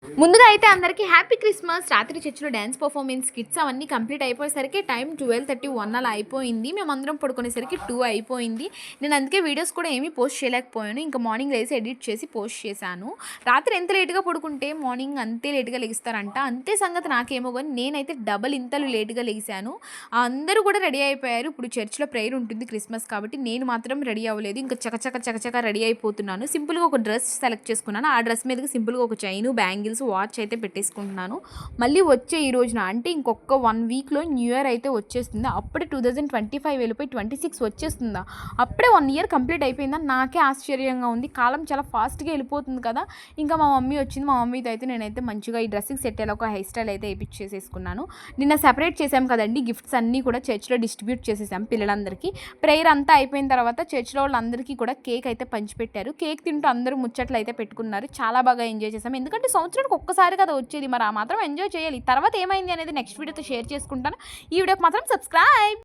ముందుగా అయితే అందరికీ హ్యాపీ క్రిస్మస్. రాత్రి చర్చిలో డ్యాన్స్ పర్ఫార్మెన్స్ కిట్స్ అవన్నీ కంప్లీట్ అయిపోయేసరికి టైం 12:31 అలా అయిపోయింది. మేమందరం పడుకునేసరికి 2 అయిపోయింది. నేను అందుకే వీడియోస్ కూడా ఏమీ పోస్ట్ చేయలేకపోయాను. ఇంకా మార్నింగ్ లేసి ఎడిట్ చేసి పోస్ట్ చేశాను. రాత్రి ఎంత లేట్గా పడుకుంటే మార్నింగ్ అంతే లేట్గా లెగిస్తారంట. అంతే సంగతి నాకేమో కానీ నేనైతే డబల్ ఇంతలు లేట్గా లెగిశాను. అందరూ కూడా రెడీ అయిపోయారు. ఇప్పుడు చర్చ్లో ప్రేయర్ ఉంటుంది క్రిస్మస్ కాబట్టి. నేను మాత్రం రెడీ అవ్వలేదు. ఇంకా చకచక రెడీ అయిపోతున్నాను. సింపుల్గా ఒక డ్రెస్ సెలెక్ట్ చేసుకున్నాను. ఆ డ్రెస్ మీదకి సింపుల్గా ఒక చైను, బ్యాంగిల్స్, వాచ్ అయితే పెట్టేసుకుంటున్నాను. మళ్ళీ వచ్చే ఈ రోజున అంటే ఇంకొక 1 వీక్లో న్యూ ఇయర్ అయితే వచ్చేస్తుంది. అప్పుడే 2025 వెళ్ళిపోయి 26 వచ్చేస్తుందా? అప్పుడే 1 ఇయర్ కంప్లీట్ అయిపోయిందా? నాకే ఆశ్చర్యంగా ఉంది. కాలం చాలా ఫాస్ట్గా వెళ్ళిపోతుంది కదా. ఇంకా మా మమ్మీ వచ్చింది. మా మమ్మీతో అయితే నేనైతే మంచిగా ఈ డ్రెస్సింగ్ సెట్ అయ్యేలా ఒక హెయిర్ స్టైల్ అయితే వేయించేసేసుకున్నాను. నిన్న సెపరేట్ చేసాం కదండి, గిఫ్ట్స్ అన్నీ కూడా చర్చ్లో డిస్ట్రిబ్యూట్ చేసేసాం పిల్లలందరికీ. ప్రేయర్ అంతా అయిపోయిన తర్వాత చర్చ్లో వాళ్ళందరికీ కూడా కేక్ అయితే పంచిపెట్టారు. కేక్ తింటూ అందరూ ముచ్చట్లు అయితే పెట్టుకున్నారు. చాలా బాగా ఎంజాయ్ చేసాం. ఎందుకంటే సంవత్సరానికి ఒక్కసారి కదా వచ్చేది, మరి ఆ మాత్రం ఎంజాయ్ చేయాలి. తర్వాత ఏమైంది అనేది నెక్స్ట్ వీడియోతో షేర్ చేసుకుంటాను. ఈ వీడియోకి మాత్రం సబ్స్క్రైబ్.